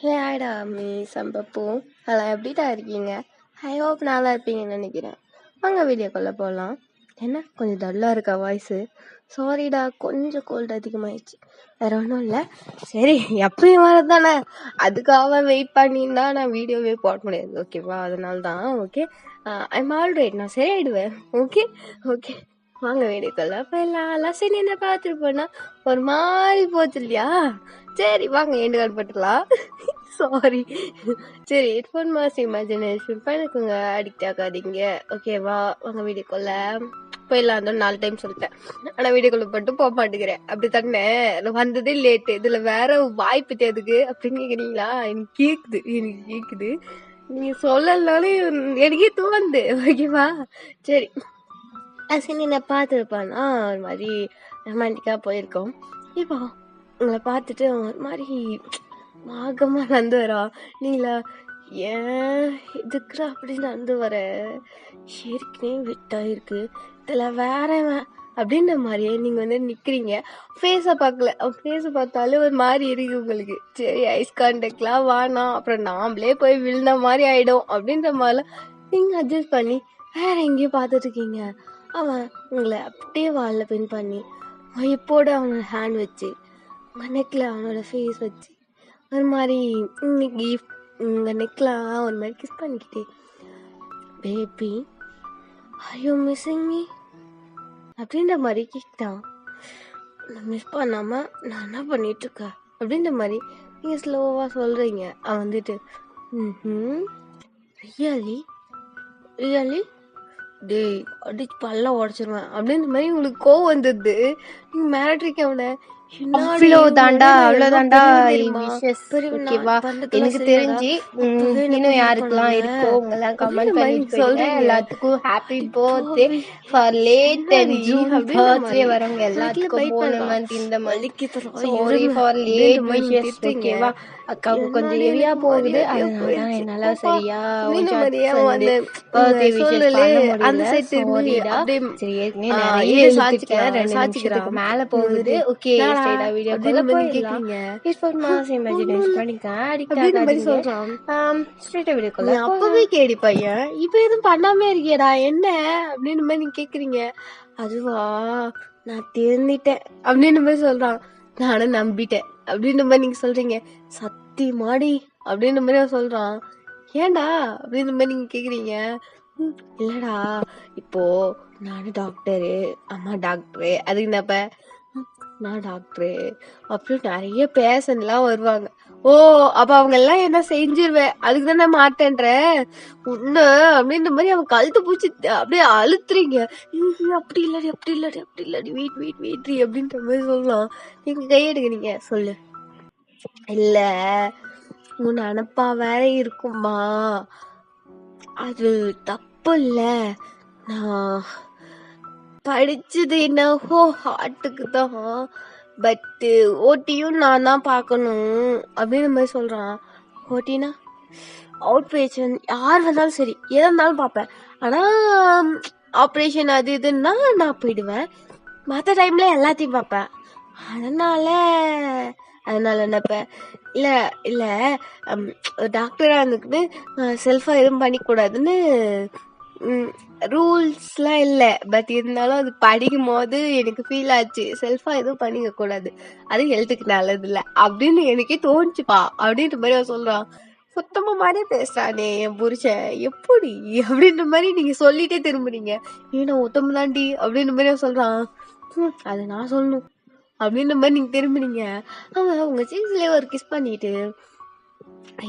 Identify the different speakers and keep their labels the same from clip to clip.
Speaker 1: ஹே ஆயிடா சம்பப்பூ அதெல்லாம் எப்படிடா இருக்கீங்க? ஐ ஹோப் நல்லா இருப்பீங்கன்னு நினைக்கிறேன். வாங்க வீடியோக்குள்ளே போகலாம். என்ன கொஞ்சம் டல்லாக இருக்கா வாய்ஸு? சாரிடா, கொஞ்சம் கோல்டு அதிகமாகிடுச்சு, வேற ஒன்றும் இல்லை. சரி, எப்பயும் வரது தானே, அதுக்காக வெயிட் பண்ணியிருந்தா நான் வீடியோவே போட முடியாது, ஓகேவா? அதனால தான். ஓகே, ஐம் ஆல்ரைட், நான் சரியாயிடுவேன். ஓகே ஓகே, வாங்க வீடியோக்குள்ளே போயிடலாம். லசன் என்ன பார்த்துட்டு போனா ஒரு மாதிரி போச்சு இல்லையா? சரி வாங்க எண்டு கட்டுப்பட்டுலாம். சாரி. சரி, ஹெட்ஃபோன் மாஸ் இமேஜினேஷன் பண்ணிக்கோங்க, அடிக்ட் ஆகாதீங்க, ஓகேவா? வாங்க வீடியோக்குள்ள போயிடலாம். அந்த 4 டைம் சொல்லிட்டேன், ஆனால் வீடியோக்குள்ள போட்டு போக மாட்டேங்கிறேன். அப்படி தானே, வந்ததே லேட்டு, இதில் வேற வாய்ப்பு தேதுக்கு அப்படின்னு கேட்குறீங்களா? எனக்கு கேட்குது. நீங்கள் சொல்லலனாலும் எனக்கே தோணுது, ஓகேவா? சரி, அசினி நான் பார்த்துருப்பான்னா ஒரு மாதிரி ரொமான்டிக்காக போயிருக்கோம். இப்போ உங்களை பார்த்துட்டு ஒரு மாதிரி மாகமாக நடந்து வரா. நீங்களா ஏன் இதுக்குற அப்படின்னு நடந்து வர, ஏற்கனவே விட்டாயிருக்கு, இதில் வேற அப்படின்ற மாதிரியே நீங்கள் வந்து நிற்கிறீங்க. ஃபேஸை பார்க்கல, ஃபேஸை பார்த்தாலும் ஒரு மாதிரி இருக்கு உங்களுக்கு. சரி, ஐஸ் கான்டாக்ட்லாம் வேணாம், அப்புறம் நாம்ளே போய் விழுந்த மாதிரி ஆகிடும் அப்படின்ற மாதிரிலாம் நீங்கள் அட்ஜஸ்ட் பண்ணி வேற எங்கேயும் பார்த்துட்ருக்கீங்க. அவன் உங்களை அப்படியே வாலில் பின் பண்ணி எப்போட அவனோட ஹேண்ட் வச்சு உங்கள் நெக்கில் அவனோட ஃபேஸ் வச்சு ஒரு மாதிரி இன்னைக்கு உங்கள் நெக்லாம் ஒரு மாதிரி கிஸ் பண்ணிக்கிட்டே, baby are you missing me அப்படின்ற மாதிரி கேட்டான். மிஸ் பண்ணாமல் நான் என்ன பண்ணிகிட்ருக்கேன் அப்படின்ற மாதிரி நீங்கள் ஸ்லோவாக சொல்கிறீங்க. அவன் வந்துட்டு ரியலி ரியலி டேய் அடிச்சு பல்ல உடச்சிருவேன் அப்படின்ற மாதிரி உங்களுக்கு கோவம் வந்துடுது. நீங்கள் மிரட்டுறீங்க அவனை.
Speaker 2: அவ்வளோதாண்டா ஓகேவா? எனக்கு தெரிஞ்சு இன்னும் யாருக்கெல்லாம் இருக்கோ உங்கெல்லாம் கமெண்ட் பண்ணிட்டு சொல்றீங்க. எல்லாத்துக்கும் happy birthday for late and June birthday வரவங்க எல்லாத்துக்கும் போனமந்த் இந்த month sorry for late wishes, ஓகேவா? அக்காவுக்கு கொஞ்சம் ஹெவியா போகுது, அதனால தான் என்னால சரியா பர்த்டே விஷஸ் பண்ண முடியல. சாரிடா. சரி, ஏற்கனவே நிறைய இழுத்துட்டேன், 2 நிமிஷத்துக்கு மேல போகுது. ஓகே, வீடியோக்குள்ள போயிடலாம்.
Speaker 1: அப்பவே கேடி பையன் இப்ப எதுவும் பண்ணாம இருக்கியடா என்ன அப்படின்னு மாதிரி நீங்க கேக்குறீங்க. அதுவா, நான் தெரிஞ்சிட்டேன் அப்படின்னு மாதிரி சொல்றான். நானும் நம்பிட்டேன் அப்படின்ற மாதிரி நீங்க சொல்றீங்க. சத்தியமாடி அப்படின்ற மாதிரி அவன் சொல்றான். ஏன்டா அப்படின்ற மாதிரி நீங்க கேக்குறீங்க. இல்லடா, இப்போ நானும் டாக்டரு, அம்மா டாக்டரு, அதுக்கு என்னப்ப நான் டாக்டரு அப்புறம் நிறைய பேஷண்ட்லாம் வருவாங்க. ஓ, அப்ப அவங்க எல்லாம் என்ன செஞ்சிருவேன், அதுக்கு தான் நான் மாட்டேன்ற உன்ன அப்படின்ற மாதிரி அவன் கழுத்து பூச்சி அப்படியே அழுத்துறீங்க. அப்படி இல்லாடி அப்படி இல்லாடி அப்படி இல்லாடி வெயிட் வெயிட் வெயிட்ரி அப்படின்ற மாதிரி சொல்லலாம். நீங்க கையெடுக்கிறீங்க. சொல்லு. இல்ல, உன் நினப்பா வேற இருக்குமா, அது தப்பு இல்ல, நான் படிச்சது என்னவோ ஹார்ட்டுக்கு தான், பட்டு ஓட்டியும் நான் தான் பார்க்கணும் அப்படின்னு மாதிரி சொல்றான். ஓட்டினா அவுட் பேஷண்ட் யார் வந்தாலும் சரி, எதா இருந்தாலும் பார்ப்பேன், ஆனா ஆப்ரேஷன் அது இதுன்னா நான் போயிடுவேன். மற்ற டைம்ல எல்லாத்தையும் பார்ப்பேன். அதனால என்னப்ப இல்லை இல்லை டாக்டராக இருந்துக்கிட்டு செல்ஃபாக எதுவும் பண்ணிக்கூடாதுன்னு ரூல்ஸ்லாம் இல்லை. பட் இருந்தாலும் அது படிக்கும் போது எனக்கு ஃபீல் ஆச்சு, செல்ஃபாக எதுவும் பண்ணிக்க கூடாது, அது ஹெல்த்துக்கு நல்லது இல்லை அப்படின்னு எனக்கே தோணுச்சுப்பா அப்படின்ற மாதிரி அவன் சொல்கிறான். சுத்தமாக மாதிரியே பேசுகிறானே என் புருஷன், எப்படி அப்படின்ற மாதிரி நீங்கள் சொல்லிட்டே திரும்புறீங்க. ஏன்னா ஒத்தம் தாண்டி அப்படின்ற மாதிரி அவன் சொல்கிறான். அதை நான் சொல்லணும் அப்படின்ற மாதிரி நீங்கள் திரும்பினீங்க. அவன் உங்கள் சீஸ்லேயே ஒரு கிஸ் பண்ணிட்டு,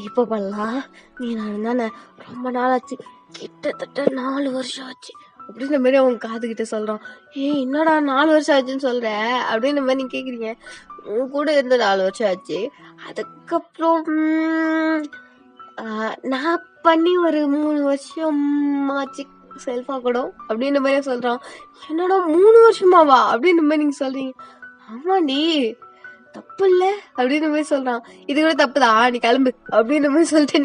Speaker 1: இப்போ பண்ணலாம் நீ நான் தானே, ரொம்ப நாள் ஆச்சு, கிட்டத்தட்ட 4 வருஷம் ஆச்சு அப்படின்ற மாதிரி அவங்க காதுகிட்ட சொல்கிறான். என்னடா 4 வருஷம் ஆச்சுன்னு சொல்கிற அப்படின்ற மாதிரி நீங்கள் கேட்குறீங்க. உன் கூட இருந்த 4 வருஷம் ஆச்சு, அதுக்கப்புறம் நான் பண்ணி ஒரு 3 வருஷம் ஆச்சு செல்ஃபாக கூட அப்படின்ற மாதிரி சொல்கிறான். என்னடா 3 வருஷமாவா அப்படின்ற மாதிரி நீங்கள் சொல்கிறீங்க. ஆமாண்டி, தப்பு இல்லை அப்படின்ற மாதிரி சொல்றான். இது கூட தப்புதான், நீ கிளம்பு அப்படின்ற மாதிரி சொல்லிட்டு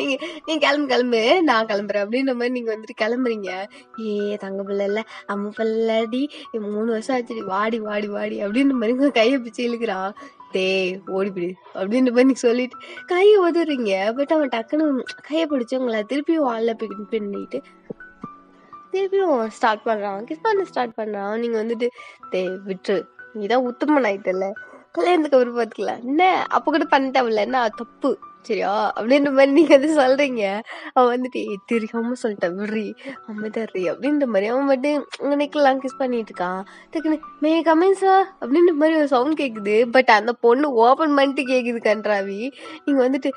Speaker 1: நீ கிளம்பு நான் கிளம்புறேன் அப்படின்ற மாதிரி நீங்க வந்துட்டு கிளம்புறீங்க. தங்க பிள்ளை இல்ல, அம்மா பிள்ளைடி, 3 வருஷம் ஆச்சு, வாடி வாடி வாடி அப்படின்ற மாதிரி கையை பிச்சு இழுக்கிறான். டே ஓடிப்பிடு அப்படின்ற மாதிரி நீ சொல்லிட்டு கையை உதறீங்க. பட் அவன் டக்குன்னு கையை பிடிச்சி உங்களை திருப்பியும் வால்ல பண்ணிட்டு திருப்பியும் ஸ்டார்ட் பண்றான், கிஸ் பண்ண ஸ்டார்ட் பண்றான். நீங்க வந்துட்டு டே விட்டுரு, நீதான் உத்தமன் ஆயிட்டல, கல்யாணத்துக்கு அப்புறம் பாத்துக்கலாம் என்ன, அப்ப கூட பண்ணிட்டவில்ல என்ன தப்பு சரியா அப்படின்ற மாதிரி நீங்க வந்து சொல்றீங்க. அவன் வந்துட்டு தெரியாம சொல்லிட்டேன் விடுறி அமைதர்றி அப்படின்ற மாதிரி அவன் மட்டும் நெக்கெல்லாம் கிஸ் பண்ணிட்டு இருக்கான். டக்குன்னு மே கமிங் சார் அப்படின்ற மாதிரி ஒரு சவுண்ட் கேக்குது. பட் அந்த பொண்ணு ஓபன் பண்ணிட்டு கேக்குது கன்றாவி. நீங்க வந்துட்டு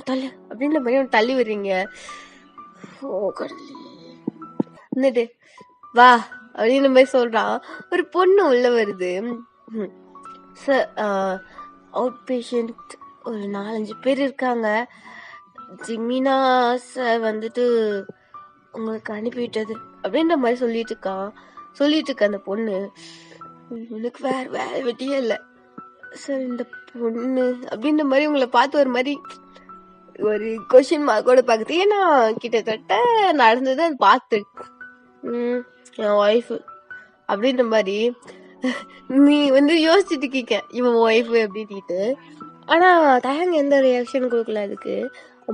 Speaker 1: தள்ளு அப்படின்ற மாதிரி அவன் தள்ளி விடுறீங்க. ஓ கடவுளே. வந்துட்டு வா அப்படின்ற மாதிரி சொல்றான். ஒரு பொண்ணு உள்ள வருது. சார் அவுட் பேஷண்ட் ஒரு 4-5 பேர் இருக்காங்க. ஜிமினா சார் வந்துட்டு உங்களுக்கு அனுப்பிவிட்டது அப்படின்ற மாதிரி சொல்லிட்டு இருக்க அந்த பொண்ணு. உனக்கு வேற வெட்டியே இல்லை சார் இந்த பொண்ணு அப்படின்ற மாதிரி உங்களை பார்த்து ஒரு மாதிரி ஒரு கொஸ்டின் மார்க்கோட பாக்குது. ஏன்னா கிட்டத்தட்ட நடந்தது அது பார்த்து என் ஒய்ஃபு அப்படின்ற மாதிரி நீ வந்து யோசிச்சுட்டு இருக்கீங்க இவன் ஒய்ஃபு அப்படின்ட்டு. ஆனா தயங்க எந்த ரியாக்ஷன் கொடுக்கல. அதுக்கு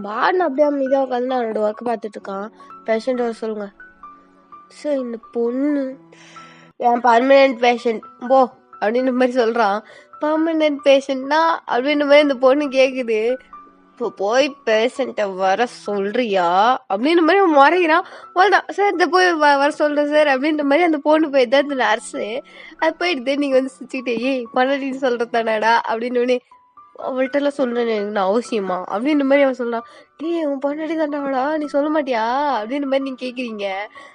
Speaker 1: பாடன் அப்படியே அமைதியா உட்காந்து அவனோட ஒர்க் பார்த்துட்டு இருக்கான். பேஷண்ட் வர சொல்லுங்க சார் இந்த பொண்ணு என் பர்மனன்ட் பேஷண்ட் போ அப்படின்ற மாதிரி சொல்றான். பர்மனன்ட் பேஷண்ட்னா அப்படின்ற மாதிரி இந்த பொண்ணு கேக்குது. இப்போ போய் பேஷண்ட்டை வர சொல்றியா அப்படின்ற மாதிரி அவன் முறைகிறான். அவ்வளோதான் சார் இந்த போய் வர சொல்றேன் சார் அப்படின்ற மாதிரி அந்த பொண்ணு போய் தான் இந்த நர்ஸு அது போயிடுது. நீங்க வந்து சிரிச்சுக்கிட்டே ஏய் பண்ணடின்னு சொல்றதானடா அப்படின்னு அவள்கிட்ட எல்லாம் சொல்றேன் எனக்கு அவசியமா அப்படின்ற மாதிரி அவன் சொல்றான். டேய் உன் பொண்ணாடி தாண்டாடா நீ சொல்ல மாட்டியா அப்படின்ற மாதிரி நீங்க கேக்குறீங்க.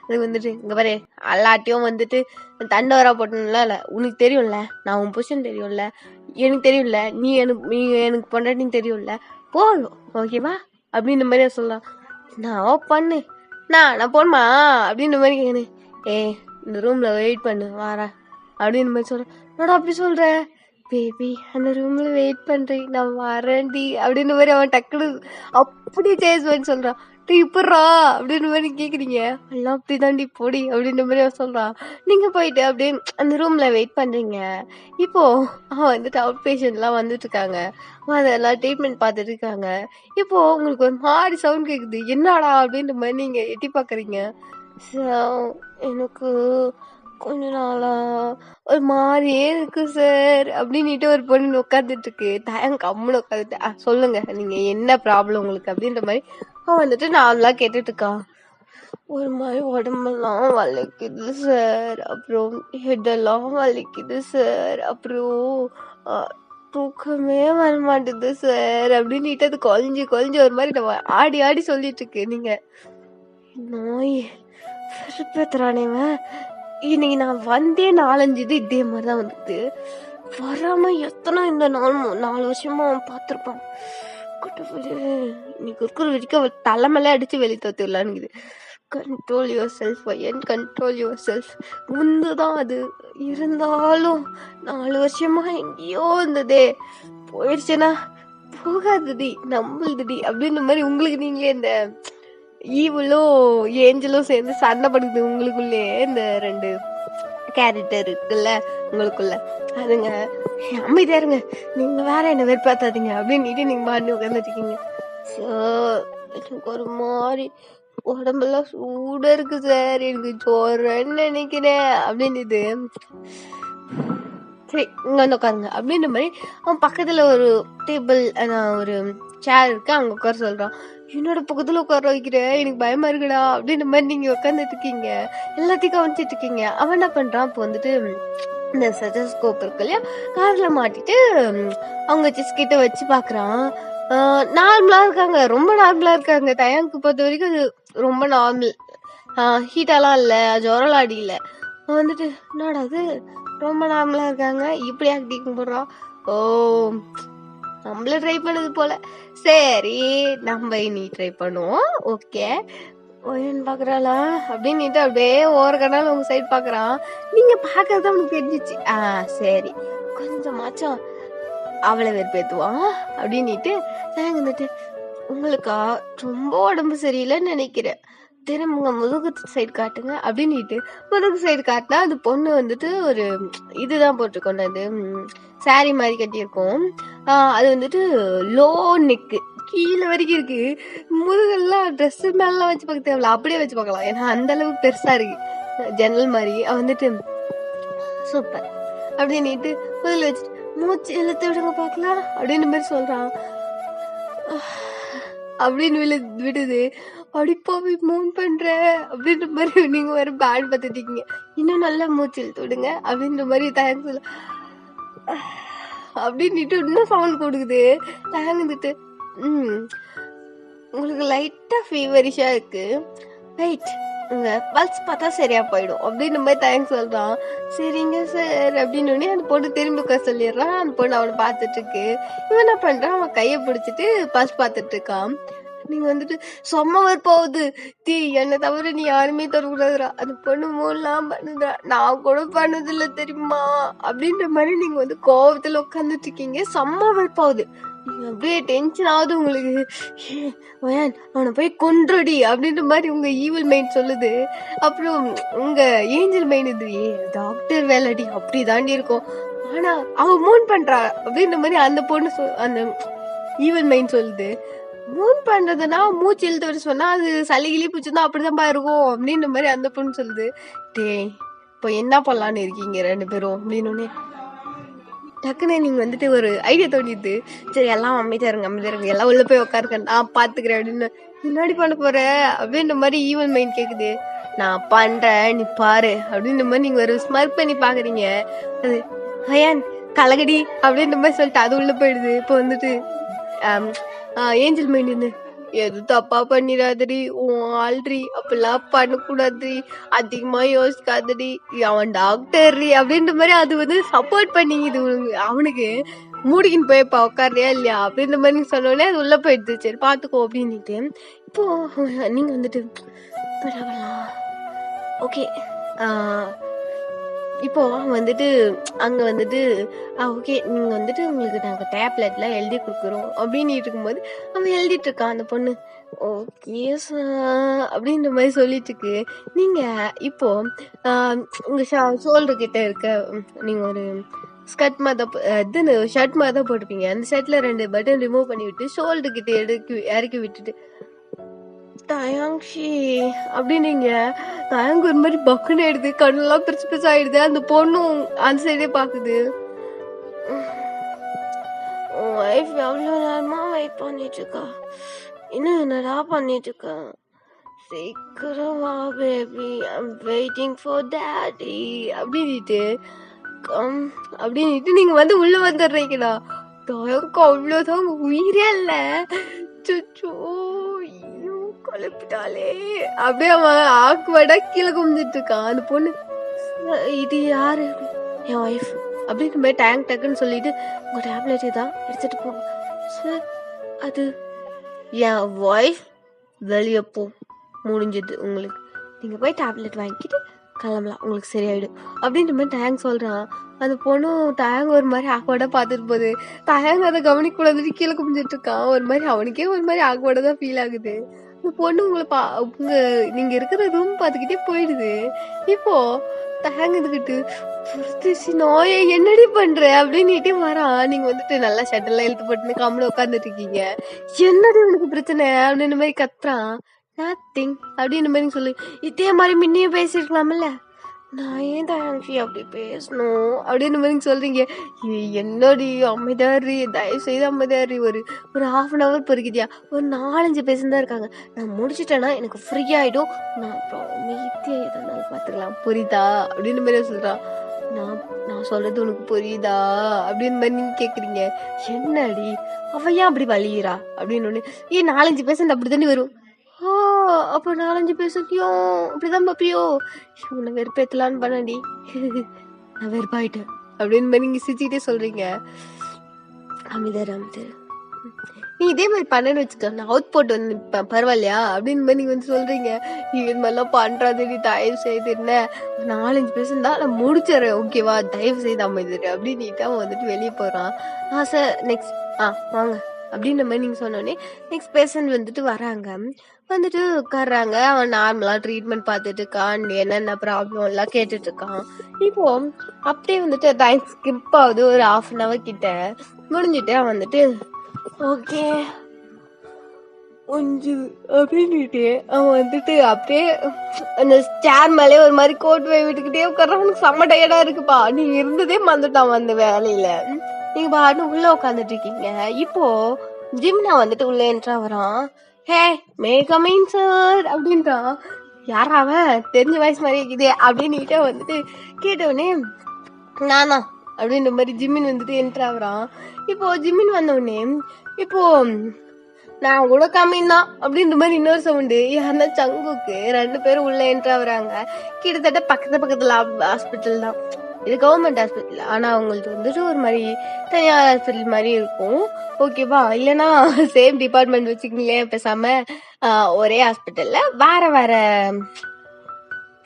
Speaker 1: அதுக்கு வந்துட்டு இங்க பாரு எல்லாட்டையும் வந்துட்டு தண்டவரா போட்டோம்ல இல்ல உனக்கு தெரியும்ல, நான் உன் பொசிஷன் தெரியும்ல, எனக்கு தெரியும்ல, நீ எனக்கு பொண்டாட்டின்னு தெரியும்ல, போதும் ஓகேவா அப்படின்ற மாதிரி அவன் சொல்றான். நான் பண்ணு நான் போணுமா அப்படின்ற மாதிரி கேட்கணும். இந்த ரூம்ல வெயிட் பண்ணு வார அப்படின்ற மாதிரி சொல்றேன். என்னடா அப்படி சொல்ற பேபி அந்த ரூம்ல வெயிட் பண்றேன் நான் வரேன்டி அப்படின்ற மாதிரி அவன் டக்குனு அப்படியே சேஸ் பண்ணி சொல்றான். இப்படா அப்படின்ற மாதிரி கேக்குறீங்க. எல்லாம் அப்படிதாண்டி போடி அப்படின்ற மாதிரி அவன் சொல்றான். நீங்க போயிட்டு அப்படியே அந்த ரூம்ல வெயிட் பண்றீங்க. இப்போ அவன் வந்துட்டு அவுட் பேஷண்ட் எல்லாம் வந்துட்டு இருக்காங்க. அதெல்லாம் ட்ரீட்மெண்ட் பார்த்துட்டு இருக்காங்க. இப்போ உங்களுக்கு ஒரு மாதிரி சவுண்ட் கேக்குது. என்னடா அப்படின்ற மாதிரி நீங்க எட்டி பாக்குறீங்க. எனக்கு கொஞ்ச நாளா ஒரு மாதிரியே இருக்கு சார் அப்படின்னுட்டு ஒரு பொண்ணு உட்காந்துட்டு இருக்கு. தயங்க கம்முன்னு உட்காந்துட்டு சொல்லுங்க நீங்க என்ன ப்ராப்ளம் உங்களுக்கு அப்படின்ற மாதிரி அவன் வந்துட்டு நார்மலா கேட்டுட்டு இருக்கான். ஒரு மாதிரி உடம்பெல்லாம் வலிக்குது சார், அப்புறம் ஹெட்டெல்லாம் வலிக்குது சார், அப்புறம் தூக்கமே வர மாட்டேது சார் அப்படின்னுட்டு அது கொலைஞ்சு ஒரு மாதிரி ஆடி ஆடி சொல்லிட்டு இருக்கு. நீங்க நோய் வெறுப்பேத்துறானேவன் இன்னைக்கு நான் வந்தே 4-5 இது இதே மாதிரிதான் வந்தது. வராம எத்தனை இந்த 4 வருஷமா பார்த்துருப்பான். இன்னைக்கு இருக்கிற வரைக்கும் அவள் தலைமையில அடிச்சு வெளியே தோத்துடலான்னு. Control yourself and control yourself முந்துதான் அது. இருந்தாலும் 4 வருஷமா எங்கேயோ இருந்ததே போயிடுச்சுன்னா போகாதுடி நம்புதுடி அப்படின்ற மாதிரி உங்களுக்கு நீங்களே இந்த ஈவலும் ஏஞ்சலும் சேர்ந்து சண்டை படுக்குது உங்களுக்குள்ளே. இந்த 2 கேரக்டர் இருக்குல்ல உங்களுக்குள்ள, அதுங்க அமைதியா இருங்க நீங்க வேற என்ன வெறுப்பாத்தாதீங்க அப்படின்னுட்டு நீங்க பாட்டு உட்காந்துருக்கீங்க. எனக்கு ஒரு மாதிரி உடம்பெல்லாம் சூடா இருக்கு சார், எனக்கு ஜோரன்னு நினைக்கிறேன் அப்படின்னு. சரி இங்க வந்து உட்காருங்க அப்படின்ற மாதிரி அவன் பக்கத்துல ஒரு டேபிள் ஒரு சேர் இருக்கு அங்க உட்கார சொல்றான். என்னோட பக்கத்துல உட்கார வைக்கிறேன் எனக்கு பயமா இருக்குடா அப்படின்ற மாதிரி நீங்க உட்காந்துட்டு இருக்கீங்க. எல்லாத்தையும் கவனிச்சிட்டு இருக்கீங்க. அவன் என்ன பண்றான் இப்போ வந்துட்டு இந்த ஸ்டெத்தோஸ்கோப் இருக்கு இல்லையா காதுல மாட்டிட்டு அவங்க செஸ் கிட்ட வச்சு பாக்குறான். நார்மலா இருக்காங்க, ரொம்ப நார்மலா இருக்காங்க. தயாங்க்கு பொறுத்த வரைக்கும் அது ரொம்ப நார்மல், ஹீட்டாலாம் இல்ல, ஜுரம்லாம் அடியில. வந்துட்டு என்னடா அது ரொம்ப நார்மலா இருக்காங்க இப்படி ஆக்டிங் போடுறான். ஓ நம்மள ட்ரை பண்ணது போல, சரி நம்ம இனி ட்ரை பண்ணுவோம் ஓகே ஒயன் பாக்குறாளா அப்படின்னுட்டு அப்படியே ஒவ்வொரு கனால உங்க சைட் பாக்குறான். நீங்க பாக்குறது அவனுக்கு தெரிஞ்சிச்சு. சரி கொஞ்சமாச்சும் அவளை வெறுப்பேத்துவான் அப்படின்னுட்டு வந்துட்டு உங்களுக்கா ரொம்ப உடம்பு சரியில்லைன்னு நினைக்கிறேன், திரும்புங்க முதுகு சைடு காட்டுங்க அப்படின்னுட்டு முதுகு சைடு காட்டினா அந்த பொண்ணு வந்துட்டு ஒரு இதுதான் போட்டிருக்கோம், அது சாரி மாதிரி கட்டியிருக்கோம். அது வந்துட்டு லோ நெக்கு கீழே வரைக்கும் இருக்கு. முதுகெல்லாம் ட்ரெஸ் மேலாம் வச்சு பார்க்க தேவையில்ல, அப்படியே வச்சு பார்க்கலாம். ஏன்னா அந்த அளவுக்கு பெருசா இருக்கு ஜன்னல் மாதிரி. வந்துட்டு சூப்பர் அப்படின்னுட்டு முதல்ல வச்சுட்டு மூச்சு இழுத்து விடுங்க பார்க்கலாம் அப்படின்னு மாதிரி சொல்றான். அப்படின்னு விடுது. அடிப்பாவி மூன் பண்ற அப்படின்ற மாதிரி நீங்க வேற பேட் பார்த்துட்டீங்க. இன்னும் நல்லா மூச்சு இழுத்து விடுங்க அப்படின்ற மாதிரி தயங்க சொல்ல அப்படின்ட்டு இன்னும் சவுண்ட் கொடுக்குது. தயங்குந்துட்டு உங்களுக்கு லைட்டா ஃபீவரிஷா இருக்கு, ரைட், உங்க பல்ஸ் பார்த்தா சரியா போயிடும் அப்படின்ற மாதிரி தயங்க சொல்றான். சரிங்க சார் அப்படின்னு அந்த பொண்ணு திரும்பி உட்கார சொல்லிடுறான். அந்த பொண்ணு அவனை பார்த்துட்டு இருக்கு. இவன் என்ன பண்றான், அவன் கையை பிடிச்சிட்டு பல்ஸ் பார்த்துட்டு இருக்கான். நீங்க வந்துட்டு சொம்மவர் போகுது தீ என்ன தவிர நீ யாருமே தொடக்கூடாதுரா, அந்த பொண்ணு மூலாம் பண்ணுதுரா, நான் கூட பண்ணதில்ல தெரியுமா அப்படின்ற மாதிரி நீங்க வந்து கோவத்துல உட்காந்துட்டு இருக்கீங்க. செம்மவர் போகுது, நீங்க அப்படியே டென்ஷன் ஆகுது உங்களுக்கு. அவனை போய் கொன்றுடி அப்படின்ற மாதிரி உங்க ஈவில் மைண்ட் சொல்லுது. அப்புறம் உங்க ஏஞ்சல் மைண்ட் இது டாக்டர் வேலைடி அப்படி தாண்டி இருக்கும், ஆனா அவ மூன் பண்றா அப்படின்ற மாதிரி அந்த பொண்ணு அந்த ஈவில் மைண்ட் சொல்லுது. மூன் பண்றதுன்னா மூச்சு இழுத்து விட சொன்னா அது சளிகிளி பிடிச்சிருந்தா அப்படிதான்ப்பா இருக்கும் அப்படின்ற மாதிரி அந்த பொண்ணு சொல்லுது. டேய் இப்போ என்ன பண்ணலான்னு இருக்கீங்க ரெண்டு பேரும் அப்படின்னு டக்குன்னு நீங்க வந்துட்டு ஒரு ஐடியா தோணிடுது. சரி எல்லாம் அமைதியா இருங்க எல்லாம் உள்ள போய் உட்காருங்க நான் பாத்துக்கிறேன் அப்படின்னு. முன்னாடி பண்ண போற அப்படின்ற மாதிரி ஈவன் மைண்ட் கேக்குது. நான் பண்றேன் நீ பாரு அப்படின்ற மாதிரி நீங்க ஒரு ஸ்மர்க் பண்ணி பாக்குறீங்க. அது ஹயான் கலகடி அப்படின்ற மாதிரி சொல்லிட்டு அது உள்ள போயிடுது. இப்போ வந்துட்டு ஏஞ்சல் மைண்ட் எது தப்பா பண்ணிடாதடி, உன் ஆல்ரி அப்படிலாம் பண்ணக்கூடாதுரி, அதிகமா யோசிக்காதடி, அவன் டாக்டர் அப்படின்ற மாதிரி அது வந்து சப்போர்ட் பண்ணிக்குது அவனுக்கு. மூடிக்கின்னு போய்ப்பா உட்காரியா இல்லையா அப்படின்ற மாதிரி நீங்க சொன்னோடனே அது உள்ள போயிடுது. சரி பாத்துக்கோ அப்படின்னுட்டு இப்போ நீங்க வந்துட்டு ஓகே இப்போ வந்துட்டு அங்க வந்துட்டு ஓகே நீங்க வந்துட்டு உங்களுக்கு நாங்க டேப்லெட்ல எழுதி கொடுக்குறோம் அப்படின்னு இருக்கும்போது அவன் எழுதிட்டு இருக்கான். அந்த பொண்ணு ஓகே அப்படின்ற மாதிரி சொல்லிட்டு இருக்கு. நீங்க இப்போ உங்க ஷோல்டர் கிட்ட இருக்க நீங்க ஒரு ஸ்கர்ட் மாதிரி ஷர்ட் மாதிரி தான் போட்டிருப்பீங்க. அந்த ஷர்ட்ல 2 பட்டன் ரிமூவ் பண்ணி விட்டு ஷோல்டர் கிட்ட இறக்கி விட்டுட்டு தயாங்ஷி அப்படின்னீங்க. தயாங்கு ஒரு மாதிரி பக்குன்னு ஆயிடுது, கண்ணெல்லாம் பிரிச்சு பிரிச்சு ஆயிடுது. அந்த பொண்ணும் அந்த சைடே பாக்குது. ஒய்ஃப் எவ்வளவு நேரமா வெயிட் பண்ணிட்டு இருக்கா, இன்னும் என்னடா பண்ணிட்டு இருக்கா, சீக்கிரம் வா baby, I'm waiting for daddy அப்படின்ட்டு நீங்க வந்து உள்ள வந்துடுறீங்களா. தயாங்கு அவ்வளவுதான் உயிரே இல்ல, சுச்சோ கொலைப்பிட்டாலே அப்படியே அவன் ஆக்குவடா கீழே குமிஞ்சிட்டு இருக்கான். அந்த பொண்ணு இது யாரு, என் ஒய்ஃப் அப்படின்ற மாதிரி டக்குன்னு சொல்லிட்டு உங்க டேப்லெட் தான் எடுத்துட்டு போங்க சார். அது என் ஒய்ஃப், வெளியே போ, முடிஞ்சது உங்களுக்கு, நீங்க போய் டேப்லெட் வாங்கிக்கிட்டு கிளம்பலாம், உங்களுக்கு சரியாயிடும் அப்படின்ற மாதிரி டேங்க் சொல்றான். அந்த பொண்ணும் டேங்க் ஒரு மாதிரி ஆக்வர்டா பார்த்துட்டு போகுது. டேங்க் அதை கவனிக்க கூடாதுன்னு கீழே குமிஞ்சிட்டு இருக்கான். ஒரு மாதிரி அவனுக்கே ஒரு மாதிரி ஆக்வர்டா தான் ஃபீல் ஆகுது. இந்த பொண்ணு உங்களை நீங்க இருக்கிற ரூம் பார்த்துக்கிட்டே போயிடுது. இப்போ தயங்குதுக்கிட்டு நோயை என்னடி பண்ற அப்படின்னுட்டே வரான். நீங்க வந்துட்டு நல்லா ஷட்டெல்லாம் இழுத்து போட்டுன்னு கம்முன்னு உட்காந்துட்டு இருக்கீங்க. என்னடி உனக்கு பிரச்சனை அப்படின்னு மாதிரி கத்துறான். நத்திங் அப்படின்னு மாதிரி சொல்லு, இதே மாதிரி முன்னையும் பேசிருக்கலாம்ல, நான் ஏன் தயாங்ஷி அப்படி பேசணும் அப்படின்னு மாதிரி சொல்றீங்க. என்னடி அமைதாரி, தயவு செய்து அமைதாரி, ஒரு 1/2 hour பொறுக்கிட்டியா, ஒரு 4-5 பேசன் தான் இருக்காங்க, நான் முடிச்சிட்டேன்னா எனக்கு ஃப்ரீ ஆயிடும், நான் அப்புறம் மீத்தியா எதனால பாத்துக்கலாம் புரியுதா அப்படின்னு மாதிரி சொல்றான். நான் சொல்றது உனக்கு புரியுதா அப்படின்னு மாதிரி நீங்க கேக்குறீங்க. என்னடி அவ ஏன் அப்படி வலியுறா அப்படின்னு. 4-5 பேசன் அப்படி தானே வரும். அப்போ 4-5 பேசட்டியும் அப்படிதான் பாப்பியோ, உன்னை வெறுப்பேத்தலான்னு பண்ணாடி, நான் வெறுப்பாயிட்டேன் அப்படின்னு மாதிரி நீங்க சிரிச்சுக்கிட்டே சொல்றீங்க. அமைதர் நீ இதே மாதிரி பண்ணன்னு வச்சுக்க, நான் அவுட் போட்டு வந்து நிற்பேன் பரவாயில்லையா அப்படின்னு மாதிரி நீங்க வந்து சொல்றீங்க. இது மாதிரிலாம் பண்றாது, நீ தயவு செய்து என்ன 4-5 பேசன் தான் நான் முடிச்சிடறேன் ஓகேவா, தயவு செய்து அமைதிரு அப்படின்னு அவன் வந்துட்டு வெளியே போறான். சார் நெக்ஸ்ட் வாங்க அப்படின்ற மாதிரி நீங்க சொன்னோடனே நெக்ஸ்ட் பேஷண்ட் வந்துட்டு வராங்க. வந்துட்டு உட்கார்றாங்க. அவன் நார்மலா ட்ரீட்மெண்ட் பார்த்துட்டு இருக்கான், என்னென்ன ப்ராப்ளம் எல்லாம் கேட்டுட்டு இருக்கான். இப்போ அப்படியே வந்துட்டு டைம் ஸ்கிப் ஆகுது, ஒரு 1/2 hour கிட்ட முடிஞ்சுட்டு அவன் வந்துட்டு ஓகே கொஞ்சம் அப்படின்னுட்டு அவன் வந்துட்டு அப்படியே அந்த சேர் மேலே ஒரு மாதிரி கோட் விட்டுக்கிட்டே உட்கார. அவனுக்கு செம்ம டயர்டா இருக்குப்பா. நீங்க இருந்ததே மறந்துட்டான் அந்த வேலையில. நீங்க பாட்டு உள்ள உட்காந்துட்டு இருக்கீங்க. இப்போ ஜிம்னா வந்துட்டு உள்ள என்ட்ரா வரான். ஹே மே கமிங் சார் அப்படின்றான். யாரா அவன், தெரிஞ்ச வயசு மாதிரி இருக்குதே அப்படின்னுட்டு வந்துட்டு கேட்டவனே நானா அப்படின்ற மாதிரி ஜிம்மின் வந்துட்டு என்ட்ரா வரான். இப்போ ஜிம்மின் வந்த உடனே இப்போ நான் கூட கம்மின் தான் அப்படின்ற மாதிரி இன்னொரு சவுண்டு. யாருன்னா சங்குக்கு. 2 பேரும் உள்ள என்ட்ரா வராங்க. கிட்டத்தட்ட பக்கத்துல ஹாஸ்பிட்டல் தான். இது கவர்மெண்ட் ஹாஸ்பிட்டல். ஆனா அவங்களுக்கு வந்துட்டு ஒரு மாதிரி தனியார் ஹாஸ்பிட்டல் மாதிரி இருக்கும். ஓகேவா? இல்லைன்னா சேம் டிபார்ட்மெண்ட் வச்சுக்கீங்களேன், பேசாம ஒரே ஹாஸ்பிட்டல்ல வேற வேற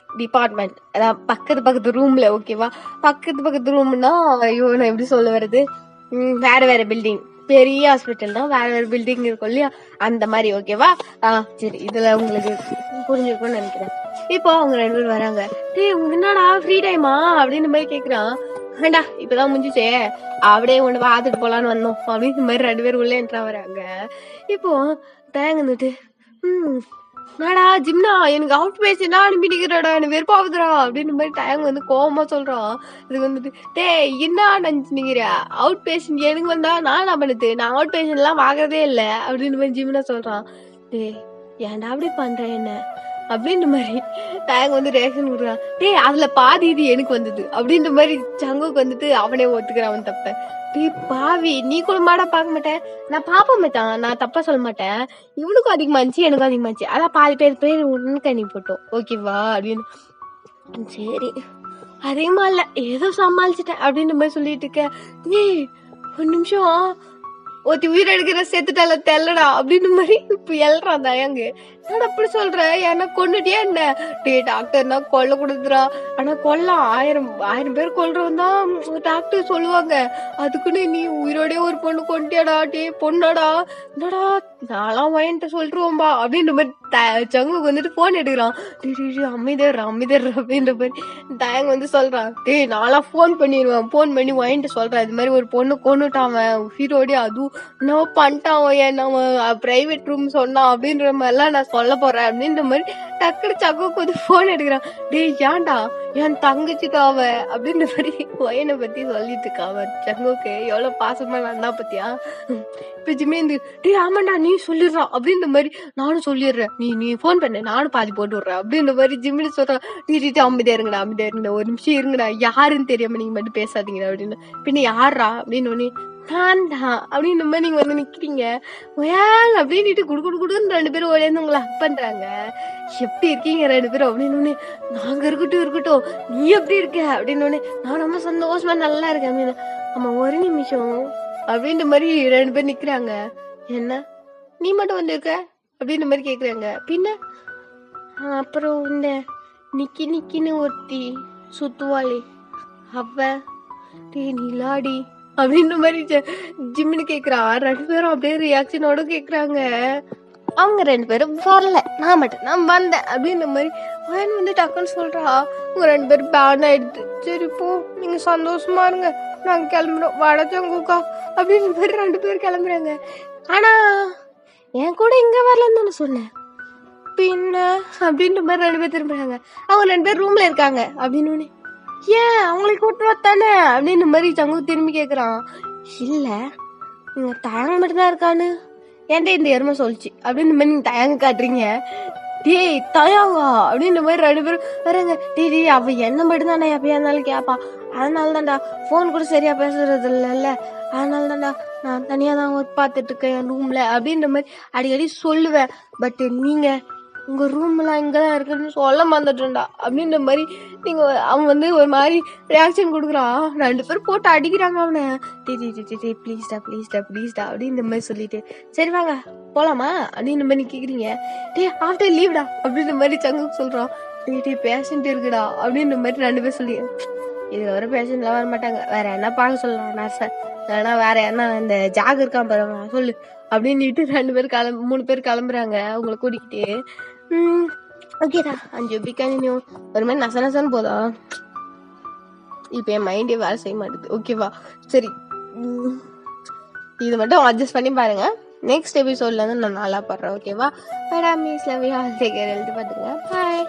Speaker 1: டிபார்ட்மெண்ட், அதான் பக்கத்து ரூம்ல. ஓகேவா? பக்கத்து ரூம்னா ஐயோ நான் எப்படி சொல்ல வருது, வேற வேற பில்டிங். பெரிய ஹாஸ்பிட்டல் தான், வேற வேற பில்டிங் இருக்கும் இல்லையா, அந்த மாதிரி. ஓகேவா? சரி, இதுல உங்களுக்கு புரிஞ்சிருக்கும்னு நினைக்கிறேன். இப்போ அவங்க 2 பேரும் வராங்க. டேய் உங்களுக்கு என்னடா ஃப்ரீ டைமா அப்படின்னு மாதிரி கேக்குறான். வேண்டா இப்பதான் முடிஞ்சிச்சே, அப்படியே ஒண்ணு பார்த்துட்டு போலான்னு வந்தோம் அப்படின்னு மாதிரி 2 பேரும் உள்ள என்ட்ரா வராங்க. இப்போ தேங்கந்துட்டு நாடா ஜிம்னா எனக்கு அவுட் பேஷண்டா அனுப்பிட்டுக்கிறடா, எனக்கு வெறுப்பாகுதுடா அப்படின்னு மாதிரி டேங் வந்து கோவமா சொல்றான். இதுக்கு வந்துட்டு டேய் என்ன நினைச்சுனிக்கிற, அவுட் பேஷண்ட் எனக்கு வந்தா நான் என்ன பண்ணுது, நான் அவுட் பேஷண்ட் எல்லாம் வாங்குறதே இல்லை அப்படின்னு மாதிரி ஜிம்னா சொல்றான். டேய் ஏன்டா அப்படி பண்றேன் என்ன அப்படின்ற மாதிரி டேங் வந்து ரியாக்ஷன் கொடுக்குறான். டேய் அதுல பாதி இது எனக்கு வந்தது அப்படின்ற மாதிரி சங்குக்கு வந்துட்டு அவனே ஒத்துக்கிறான் அவன் தப்ப. டேய் பாவி, நீ கூட மாடா பார்க்க மாட்டேன், நான் பாப்ப மாட்டான், நான் தப்பா சொல்ல மாட்டேன், இவனுக்கும் அதிகமாச்சு எனக்கும் அதிகமாச்சு, அதான் பாதி பேர் உனக்கு அணி போட்டோம் ஓகேவா அப்படின்னு. சரி அதிகமா இல்ல ஏதோ சமாளிச்சுட்டேன் அப்படின்ற மாதிரி சொல்லிட்டு இருக்க. டேய் ஒரு நிமிஷம், ஒருத்தி உயிர் எடுக்கிற சேர்த்துட்டால தெல்லடா அப்படின்னு மாதிரி இப்ப எல்றான் தயங்க. என்னடா அப்படி சொல்ற, ஏன்னா கொண்டுட்டியா என்ன? டே டாக்டர்னா கொல்ல கொடுத்துறா, ஆனா கொல்ல 1000 பேர் கொல்றவன் தான் டாக்டர் சொல்லுவாங்க, அதுக்குன்னு நீ உயிரோடய ஒரு பொண்ணு கொண்டியாடா, டே பொண்ணாடா, என்னடா நான்லாம் வாங்கிட்டு சொல்லிருவோம்பா அப்படின்ற மாதிரி சங்குக்கு வந்துட்டு போன் எடுக்கிறான். அமைதர் அப்படின்ற மாதிரி தயங்க வந்து சொல்றான். டே நான்லாம் போன் பண்ணிடுவேன், போன் பண்ணி வாங்கிட்டு சொல்றேன், இது மாதிரி ஒரு பொண்ணு கொண்டுட்டான் உயிரோடய, அதுவும் என்ன பண்ணிட்டான் அவன் பிரைவேட் ரூம் சொன்னான் அப்படின்ற மாதிரிலாம் நான் சொல்ல போறேன் அப்படின்ற மாதிரி டக்குனு சங்குக்கு வந்து போன் எடுக்கிறான். டே ஏன்டா என் தங்கச்சி தாவ அப்படின்ற மாதிரி ஒயனை பத்தி சொல்லிட்டு இருக்கா அவன் சங்குக்கு. எவ்வளவு பாசமா வந்தா பத்தியா. இப்ப ஜிமேந்து டே ஆமாண்டா நீ சொல்லிடுறான் அப்படின்ற மாதிரி நானும் சொல்லிடுறேன், நீ போன் பண்ண நானும் பாதி போட்டு விடுறேன் அப்படின்ற மாதிரி ஜிம்மினி சொல்றான். நீட்டு அமைதியா இருங்கடா ஒரு நிமிஷம் இருங்கடா, யாருன்னு தெரியாம நீங்க மட்டும் பேசாதீங்கடா அப்படின்னு. பின்ன யாரா அப்படின்னு ஒண்ணு நான் தான் அப்படின்னு மாதிரி நீங்க வந்து நிக்கிறீங்க அப்படின்ட்டு குடுன்னு 2 பேரும் ஓடியாந்து உங்களை ஹக் பண்றாங்க. எப்படி இருக்கீங்க 2 பேரும் அப்படின்னு. நாங்க இருக்கட்டும் நீ எப்படி இருக்க அப்படின்னு. நான் ரொம்ப சந்தோஷமா நல்லா இருக்கேன் அப்படின்னு. ஆமா ஒரு நிமிஷம் அப்படின்ற மாதிரி 2 பேர் நிக்கிறாங்க. என்ன நீ மட்டும் வந்திருக்க அப்படின்ற மாதிரி கேக்குறாங்க. பின்ன அப்புறம் இந்த நிக்கின்னு ஒருத்தி சுத்துவாளி அவ நீலாடி அப்படின்ற மாதிரி ஜிம்னு கேக்குறா. 2 பேரும் அப்படியே ரியாக்ஷனோட கேக்குறாங்க. அவங்க 2 பேரும் வரல, நான் வந்தேன் அப்படின்ற மாதிரி அவன் வந்து டக்குன்னு சொல்றா. உங்க 2 பேரும் பேன் ஆயிடுது, சரி போ நீங்க சந்தோஷமா இருங்க, நாங்க கிளம்புறோம் வடச்சங்கூக்கா அப்படின்ற மாதிரி 2 பேரும் கிளம்புறாங்க. ஆனா என் கூட இங்க வரலன்னு தானே சொன்னேன், பின்ன அப்படின்ற மாதிரி 2 பேர் திரும்புறாங்க. அவங்க 2 பேர் ரூம்ல இருக்காங்க அப்படின்னு. ஏன் அவங்களுக்கு கூட்டு தானே அப்படின்னு மாதிரி சங்கு திரும்பி கேக்குறான். இல்ல நீங்க தயங்க மட்டும்தான் இருக்கான்னு ஏன்டே இந்த எருமை சொல்லிச்சு அப்படின்னு மாதிரி நீங்க தயங்க காட்டுறீங்க. டேய் தயங்கா அப்படின்ற மாதிரி 2 பேரும் வராங்க. டே அவ என்ன மட்டும்தான்டா எப்பயா இருந்தாலும் கேப்பா, அதனால தான்டா போன் கூட சரியா பேசுறது இல்ல, அதனால தான்டா நான் தனியா தான் ஒர்க் பார்த்துட்டு இருக்கேன் என் ரூம்ல அப்படின்ற மாதிரி அடிக்கடி சொல்லுவேன். பட் நீங்க உங்க ரூம் எல்லாம் இங்கதான் இருக்குன்னு சொல்ல மறந்துட்டா அப்படின்ற மாதிரி நீங்க அவன் வந்து ஒரு மாதிரி ரியாக்ஷன் கொடுக்குறான். 2 பேரும் போட்டு அடிக்கிறாங்க அவனை. டே ப்ளீஸ்டா அப்படின்ற மாதிரி சொல்லிட்டு சரி வாங்க போலாமா அப்படின்ற மாதிரி கேக்குறீங்க. டே ஆஃப்டர் லீவ்டா அப்படின்ற மாதிரி சங்குக்கு சொல்றான். டே பேஷண்ட் இருக்குடா அப்படின்ற மாதிரி 2 பேர் சொல்லி இது வர பேஷண்ட் எல்லாம் வர மாட்டாங்க, வேற என்ன பார்க்க சொல்லலாம் நர்ஸ, இல்லைன்னா வேற என்ன இந்த ஜாக் இருக்கான் பாருங்க சொல்லு அப்படின்னுட்டு 3 பேர் கிளம்புறாங்க அவங்கள கூட்டிக்கிட்டு. ஓகேடா அஞ்சு பி கண்டினியூ. ஒரு மாதிரி நசனசன்னு போதா, இப்போ என் மைண்டே வேலை செய்ய மாட்டேது. ஓகேவா, சரி இது மட்டும் அட்ஜஸ்ட் பண்ணி பாருங்க. நெக்ஸ்ட் எபிசோட்ல இருந்து நான் நல்லா படுறேன். ஓகேவா, bye miss love you all, take care, எழுதி பார்த்துங்க, பாய்.